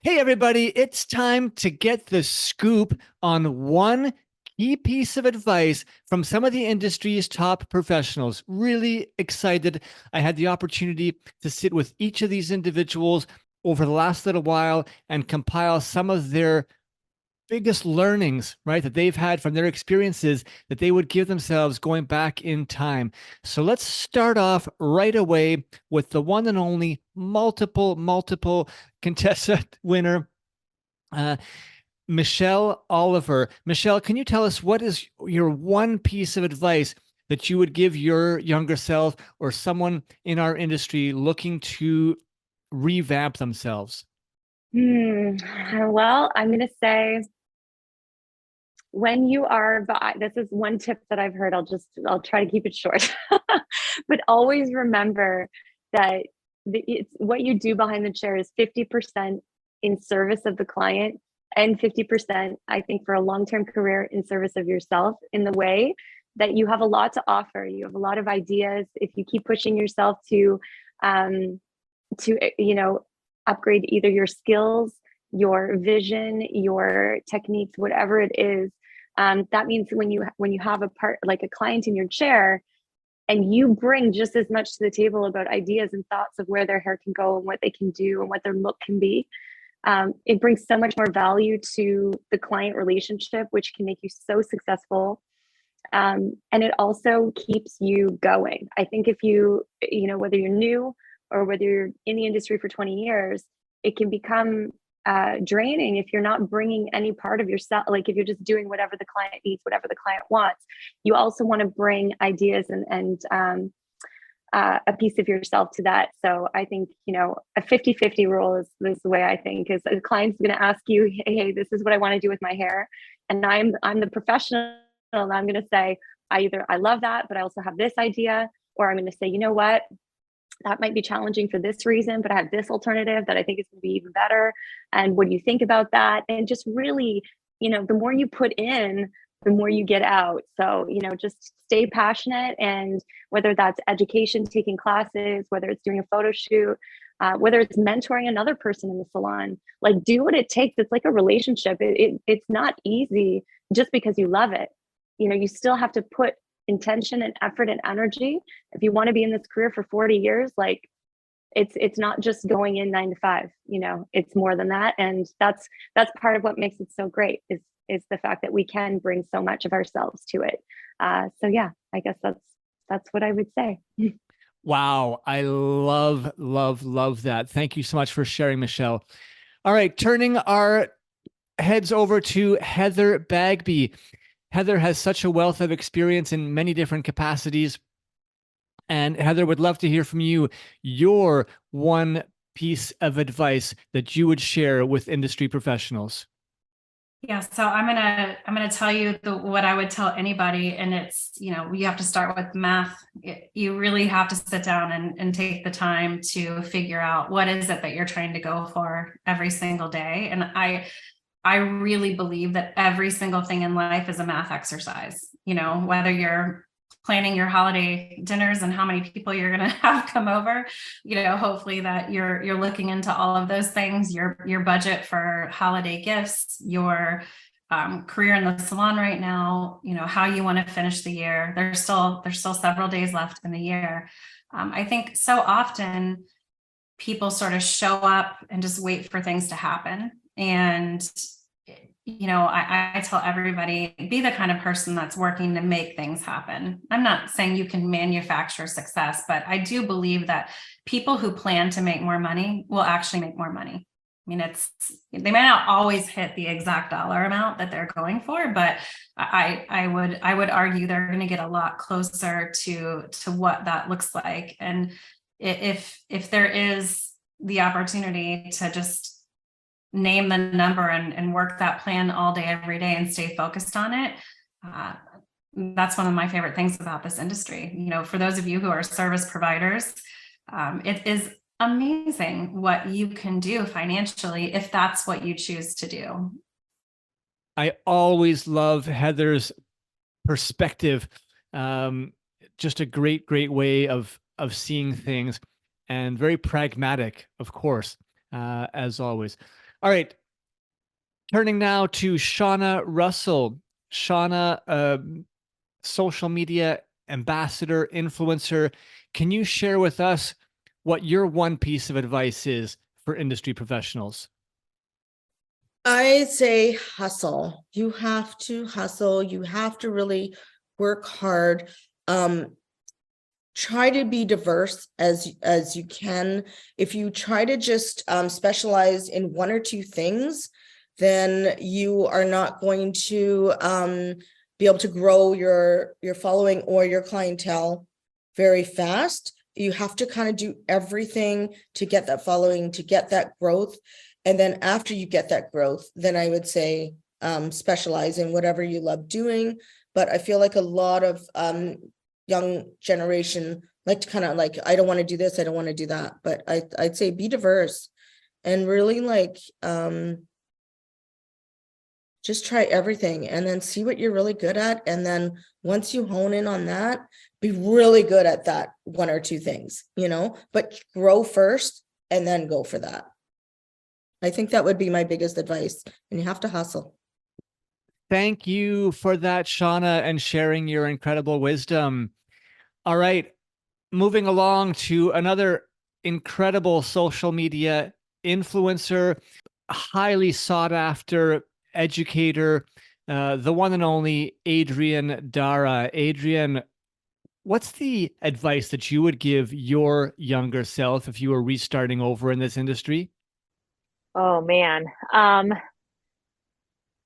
Hey, everybody, it's time to get the scoop on one key piece of advice from some of the industry's top professionals. Really excited. I had the opportunity to sit with each of these individuals over the last little while and compile some of their biggest learnings, right, that they've had from their experiences that they would give themselves going back in time. So let's start off right away with the one and only multiple contestant winner, uh, Michelle Oliver. Michelle, can you tell us what is your one piece of advice that you would give your younger self or someone in our industry looking to revamp themselves? Well, I'm going to say when you are, this is one tip that I've heard. I'll try to keep it short, but always remember that it's what you do behind the chair is 50% in service of the client and 50%, I think, for a long-term career in service of yourself, in the way that you have a lot to offer. You have a lot of ideas. If you keep pushing yourself um, to upgrade either your skills, your vision, your techniques, whatever it is, that means when you have a client in your chair and you bring just as much to the table about ideas and thoughts of where their hair can go and what they can do and what their look can be, it brings so much more value to the client relationship, which can make you so successful. And it also keeps you going. I think if whether you're new or whether you're in the industry for 20 years, it can become draining if you're not bringing any part of yourself. Like if you're just doing whatever the client needs, whatever the client wants, you also want to bring ideas and a piece of yourself to that. So I think, a 50-50 rule is the way I think. Is a client's going to ask you, hey, this is what I want to do with my hair. And I'm the professional, and I'm going to say, I love that, but I also have this idea. Or I'm going to say, you know what, that might be challenging for this reason, but I have this alternative that I think is going to be even better. And what do you think about that? And just really, the more you put in, the more you get out. So, just stay passionate. And whether that's education, taking classes, whether it's doing a photo shoot, whether it's mentoring another person in the salon, like do what it takes. It's like a relationship. It's not easy just because you love it. You still have to put intention and effort and energy. If you want to be in this career for 40 years, like it's not just going in 9 to 5, it's more than that. And that's part of what makes it so great is the fact that we can bring so much of ourselves to it. So yeah, I guess that's what I would say. Wow. I love that. Thank you so much for sharing, Michelle. All right. Turning our heads over to Heather Bagby. Heather has such a wealth of experience in many different capacities. And Heather, would love to hear from you, your one piece of advice that you would share with industry professionals. Yeah, so I'm gonna tell you what I would tell anybody, and it's, you have to start with math. You really have to sit down and take the time to figure out what is it that you're trying to go for every single day. And I really believe that every single thing in life is a math exercise. Whether you're planning your holiday dinners and how many people you're going to have come over, hopefully that you're looking into all of those things, your budget for holiday gifts, your career in the salon right now, how you want to finish the year. There's still several days left in the year. I think so often people sort of show up and just wait for things to happen. And I tell everybody, be the kind of person that's working to make things happen. I'm not saying you can manufacture success, but I do believe that people who plan to make more money will actually make more money. I mean, they might not always hit the exact dollar amount that they're going for, but I would argue they're going to get a lot closer to what that looks like. And if there is the opportunity to just name the number and work that plan all day, every day, and stay focused on it. That's one of my favorite things about this industry. For those of you who are service providers, it is amazing what you can do financially if that's what you choose to do. I always love Heather's perspective. Just a great way of seeing things, and very pragmatic, of course, as always. All right. Turning now to Shawna Russell. Shawna, social media ambassador, influencer. Can you share with us what your one piece of advice is for industry professionals? I say hustle. You have to hustle. You have to really work hard. Try to be diverse as you can. If you try to just specialize in one or two things, then you are not going to be able to grow your following or your clientele very fast. You have to kind of do everything to get that following, to get that growth. And then after you get that growth, then I would say specialize in whatever you love doing. But I feel like a lot of young generation like to kind of like, I don't want to do this, I don't want to do that. But I'd say be diverse and really like just try everything and then see what you're really good at. And then once you hone in on that, be really good at that one or two things, but grow first and then go for that. I think that would be my biggest advice, and you have to hustle. Thank you for that, Shawna, and sharing your incredible wisdom. All right, moving along to another incredible social media influencer, highly sought after educator, the one and only Adrienne Dara. Adrienne, what's the advice that you would give your younger self if you were restarting over in this industry? Oh man.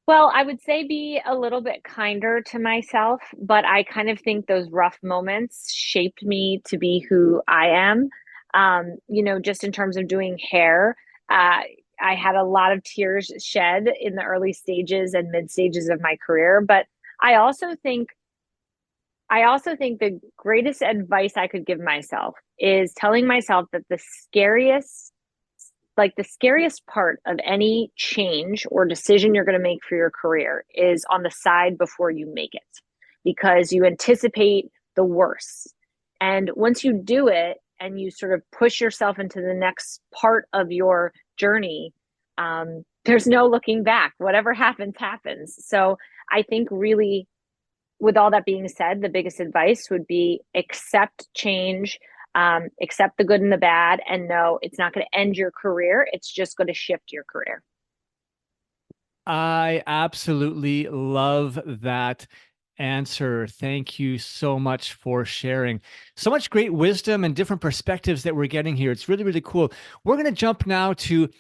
Well, I would say be a little bit kinder to myself, but I kind of think those rough moments shaped me to be who I am. Just in terms of doing hair, I had a lot of tears shed in the early stages and mid stages of my career, but I also think the greatest advice I could give myself is telling myself that the scariest part of any change or decision you're going to make for your career is on the side before you make it, because you anticipate the worst. And once you do it and you sort of push yourself into the next part of your journey, there's no looking back. Whatever happens, happens. So I think really, with all that being said, the biggest advice would be accept change, accept the good and the bad, and know it's not going to end your career. It's just going to shift your career. I absolutely love that answer. Thank you so much for sharing. So much great wisdom and different perspectives that we're getting here. It's really, really cool. We're going to jump now to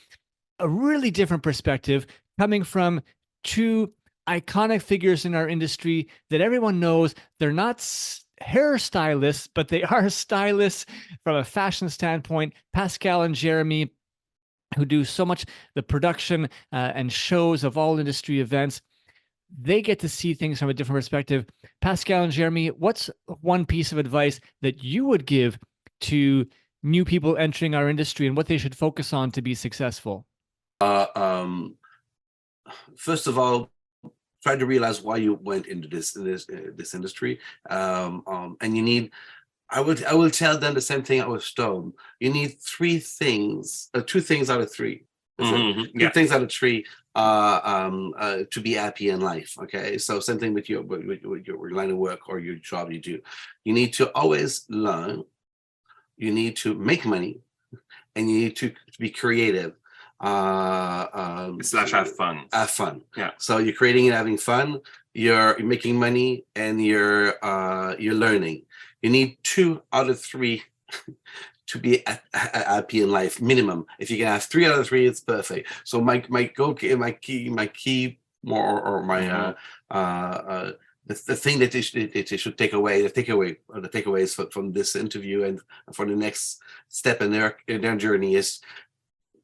a really different perspective coming from two iconic figures in our industry that everyone knows. They're not hairstylists, but they are stylists from a fashion standpoint. Pascal and Jeremie, who do so much the production and shows of all industry events. They get to see things from a different perspective. Pascal and Jeremie, what's one piece of advice that you would give to new people entering our industry and what they should focus on to be successful? First of all, try to realize why you went into this industry, and you need. I will tell them the same thing I was told. You need three things, two things out of three. Two things out of three to be happy in life. Okay, so same thing with your line of work or your job you do. You need to always learn. You need to make money, and you need to be creative. Slash have fun. Have fun. Yeah. So you're creating and having fun. You're making money, and you're learning. You need 2 out of 3 to be happy in life, minimum. If you can have 3 out of 3, it's perfect. So my key more or my the thing that they should take away, the takeaways from this interview and for the next step in their journey is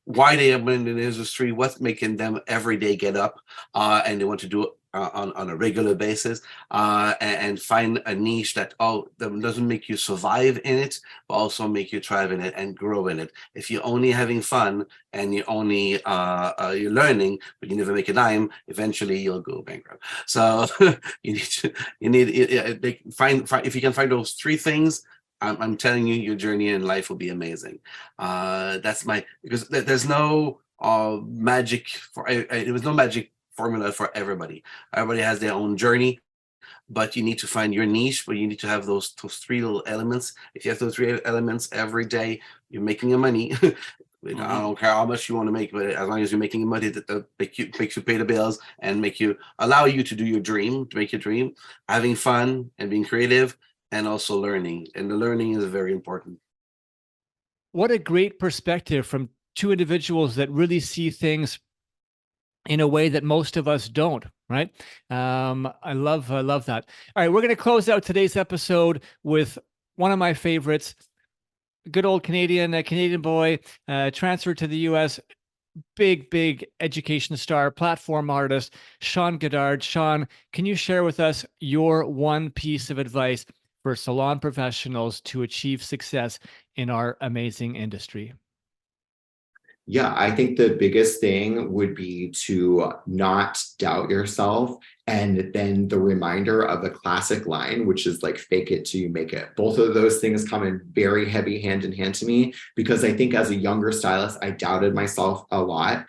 why they are in the industry, what's making them every day get up, and they want to do it on a regular basis, and find a niche that doesn't make you survive in it, but also make you thrive in it and grow in it. If you're only having fun and you're only you're learning, but you never make a dime, eventually you'll go bankrupt. So if you can find those 3 things, I'm telling you, your journey in life will be amazing. Because there's no magic for it was no magic formula for everybody. Everybody has their own journey, but you need to find your niche, but you need to have those three little elements. If you have those three elements every day, you're making your money. I don't care how much you want to make, but as long as you're making money that makes you pay the bills and allow you to do your dream, to make your dream, having fun and being creative, and also learning. And the learning is very important. What a great perspective from two individuals that really see things in a way that most of us don't, right? I love that. All right, we're going to close out today's episode with one of my favorites, good old Canadian boy, transferred to the US, big education star, platform artist, Sean Godard. Sean, can you share with us your one piece of advice for salon professionals to achieve success in our amazing industry? Yeah, I think the biggest thing would be to not doubt yourself. And then the reminder of the classic line, which is like, fake it till you make it. Both of those things come in very heavy hand in hand to me, because I think as a younger stylist, I doubted myself a lot.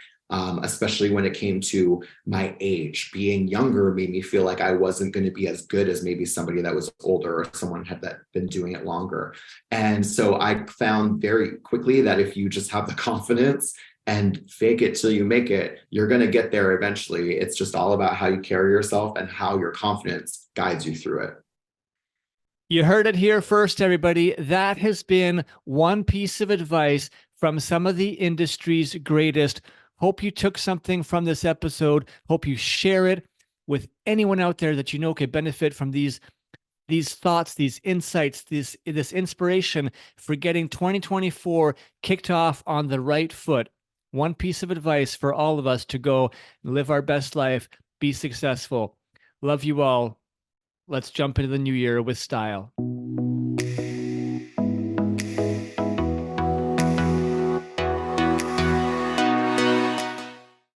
Especially when it came to my age. Being younger made me feel like I wasn't going to be as good as maybe somebody that was older or someone had been doing it longer. And so I found very quickly that if you just have the confidence and fake it till you make it, you're going to get there eventually. It's just all about how you carry yourself and how your confidence guides you through it. You heard it here first, everybody. That has been one piece of advice from some of the industry's greatest. Hope you took something from this episode. Hope you share it with anyone out there that you know could benefit from these thoughts, these insights, this inspiration for getting 2024 kicked off on the right foot. One piece of advice for all of us to go live our best life, be successful. Love you all. Let's jump into the new year with style.